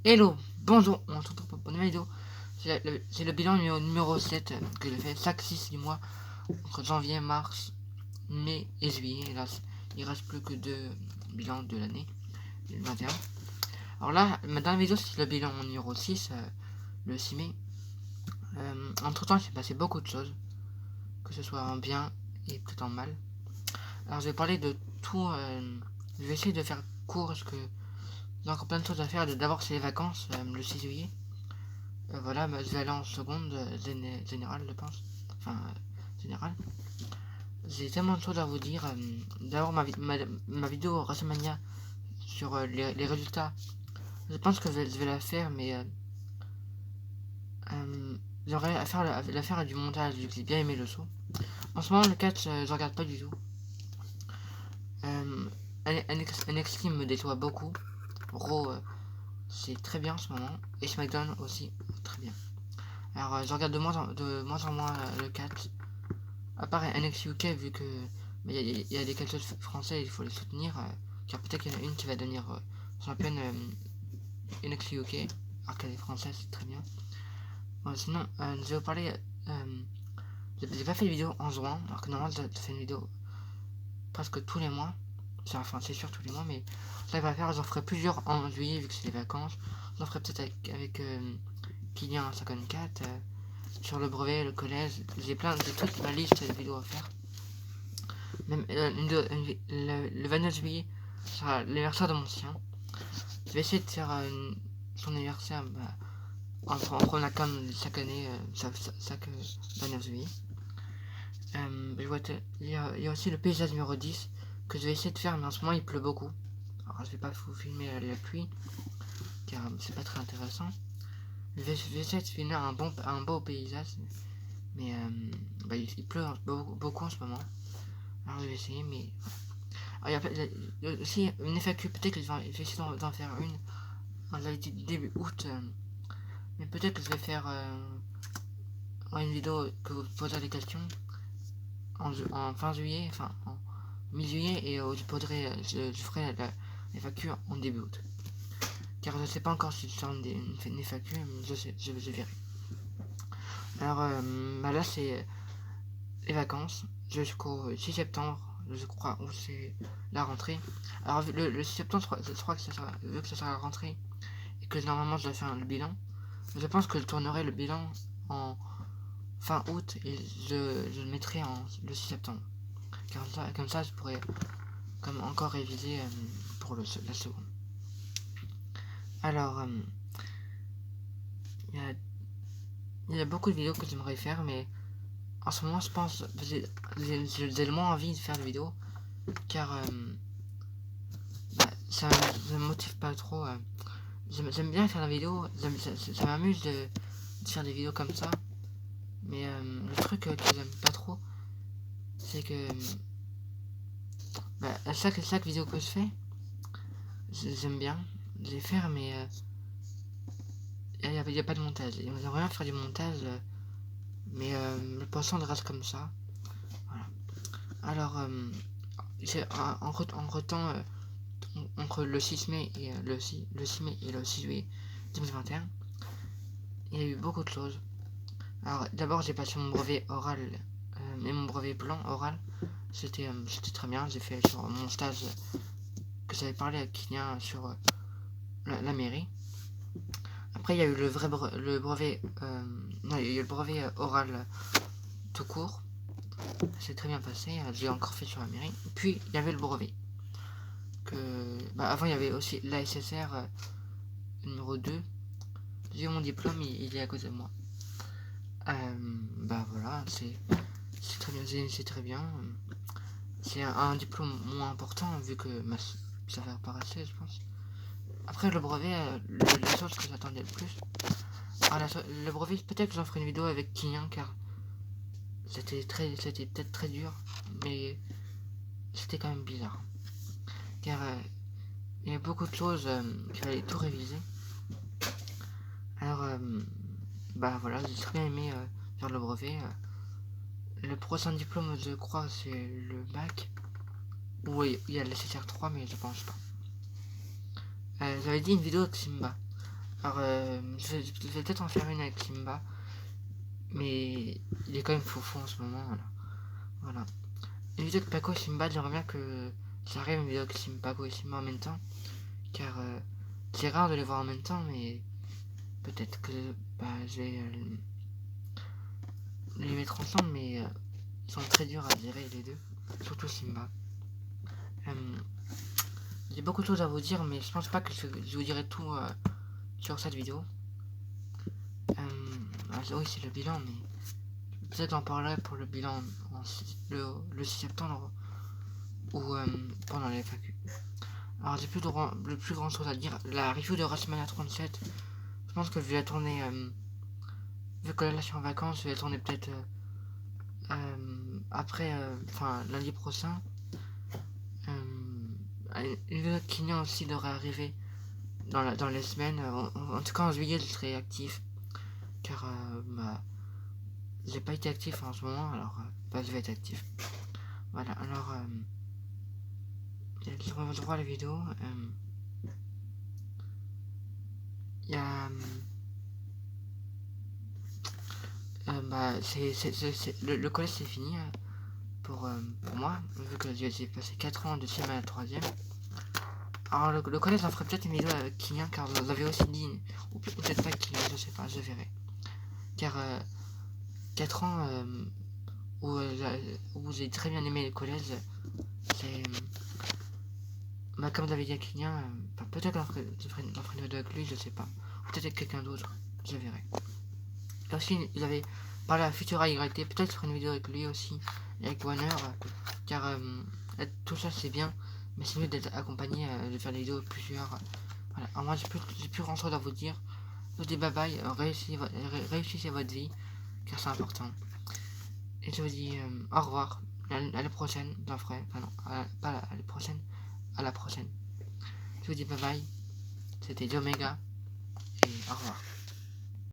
Hello, bonjour, on se retrouve pour une nouvelle vidéo. C'est le bilan numéro 7 que j'ai fait chaque 6 du mois, entre janvier, mars, mai et juillet. Et là, il reste plus que deux bilans de l'année 2021. Alors là, ma dernière vidéo, c'est le bilan numéro 6, le 6 mai. Entre temps, il s'est passé beaucoup de choses, que ce soit en bien et peut-être en mal. Alors je vais parler de tout, je vais essayer de faire court parce que j'ai encore plein de choses à faire. D'abord, c'est les vacances, le 6 juillet. Voilà, je vais aller en seconde générale, je pense. Enfin, générale. J'ai tellement de choses à vous dire. D'abord, ma vidéo WrestleMania sur les résultats. Je pense que je vais la faire, mais j'aurais à faire la faire à du montage, vu que j'ai bien aimé le saut. En ce moment, le catch, je regarde pas du tout. NXT me déçoit beaucoup. Raw, c'est très bien en ce moment. Et SmackDown aussi, très bien. Alors, je regarde de moins en moins le catch. À part NXT UK, vu que il y a des catcheuses français, il faut les soutenir. Car peut-être qu'il y en a une qui va devenir championne NXT UK, alors qu'elle est française, c'est très bien. Sinon, je vais vous parler. J'ai pas fait de vidéo en juin, alors que normalement, je fais une vidéo presque tous les mois. Enfin, c'est sûr tous les mois, mais ça va faire. J'en ferai plusieurs en juillet, vu que c'est les vacances. J'en ferai peut-être avec Kylian 54. Sur le brevet, le collège, j'ai toute ma liste de vidéos à faire. Même le 29 juillet sera l'anniversaire de mon chien. Je vais essayer de faire son anniversaire en prenant la cam chaque année, chaque 29 juillet. Il y a aussi le paysage numéro 10 que je vais essayer de faire, mais en ce moment il pleut beaucoup. Alors je vais pas vous filmer la pluie, car c'est pas très intéressant. Je vais essayer de filmer un beau paysage, mais il pleut beaucoup en ce moment. Alors je vais essayer, mais il y a aussi une FAQ, peut-être que je vais essayer d'en faire une. On l'a dit début août, mais peut-être que je vais faire une vidéo que vous poserez des questions en fin juillet, enfin en mi-juillet, et je ferai la FAQ en début août. Car je sais pas encore si je sors une FAQ, mais je verrai. Alors là c'est les vacances jusqu'au 6 septembre, je crois, où c'est la rentrée. Alors le 6 septembre, je crois que vu que ça sera la rentrée et que normalement je dois faire le bilan, je pense que je tournerai le bilan en fin août et je le mettrai le 6 septembre. Car comme ça je pourrais comme encore réviser pour la seconde. Alors, il y a beaucoup de vidéos que j'aimerais faire, mais en ce moment je pense j'ai le moins envie de faire de vidéos, car ça me motive pas trop. J'aime bien faire la vidéo, ça m'amuse de faire des vidéos comme ça, mais le truc que j'aime pas trop, c'est que chaque vidéo que je fais, j'aime bien les faire, mais il n'y a pas de montage. J'aimerais bien faire du montage, mais le poisson reste comme ça. Voilà. Alors, en temps, entre le 6 mai et le 6 mai et le 6 juillet 2021, il y a eu beaucoup de choses. Alors, d'abord, j'ai passé mon brevet oral et mon brevet blanc oral. C'était très bien. J'ai fait sur mon stage que j'avais parlé à Kylian sur la mairie. Après, il y a eu le brevet. Non, il y a eu le brevet oral tout court. C'est très bien passé. J'ai encore fait sur la mairie. Puis, il y avait le brevet. Avant, il y avait aussi l'ASSR numéro 2. J'ai mon diplôme, il est à côté de moi. Voilà, c'est très bien. C'est très bien. C'est un diplôme moins important vu que ça va pas rester, je pense. Après, le brevet, la chose que j'attendais le plus. Le brevet, peut-être que j'en ferai une vidéo avec Kylian, car c'était peut-être très dur, mais c'était quand même bizarre. Car il y a beaucoup de choses qu'il fallait tout réviser. Alors, voilà, j'ai très bien aimé faire le brevet. Le prochain diplôme, je crois, c'est le bac. Oui, il y a le CCR3, mais je pense pas. J'avais dit une vidéo de Simba. Alors, je vais peut-être en faire une avec Simba. Mais il est quand même fou en ce moment. Voilà. Une vidéo avec Paco et Simba, j'aimerais bien que j'arrive une vidéo avec Paco et Simba en même temps. Car c'est rare de les voir en même temps, mais peut-être que je vais les mettre ensemble, mais ils sont très durs à gérer les deux. Surtout Simba. J'ai beaucoup de choses à vous dire, mais je pense pas que je vous dirai tout sur cette vidéo. Oui, c'est le bilan, mais peut-être j'en parlerai pour le bilan le 6 septembre ou pendant les FAQ. Alors j'ai plus grand chose à dire. La review de WrestleMania 37, je pense que je vais la tourner, vu que là je suis en vacances, je vais la tourner peut-être après, lundi prochain. Une vidéo qui aussi devrait arriver dans les semaines. En tout cas en juillet je serai actif. Car j'ai pas été actif en ce moment, alors je vais être actif. Voilà, alors je revois la vidéo. Il y a le collège c'est fini pour moi, vu que j'ai passé 4 ans de 2ème à la 3ème. Alors le collège j'en ferai peut-être une vidéo avec Kylian, car vous l'avez aussi dit, ou peut-être pas Kylian, je sais pas, je verrai. Car 4 ans où j'ai très bien aimé le collège, c'est comme l'avait dit à Kylian, peut-être je ferai une vidéo avec lui, je sais pas. Ou peut-être avec quelqu'un d'autre, je verrai. Et aussi, il avait parlé à Futura YT, peut-être je ferai une vidéo avec lui aussi, et avec Warner, car tout ça c'est bien, mais c'est mieux d'être accompagné, de faire des vidéos plusieurs. Voilà, alors moi j'ai plus grand chose à vous dire. Je vous dis bye bye, réussissez votre vie, car c'est important. Et je vous dis au revoir, à la prochaine, j'en ferai, enfin non, pas à la prochaine, à la prochaine. Je vous dis bye bye, c'était Omega, et au revoir.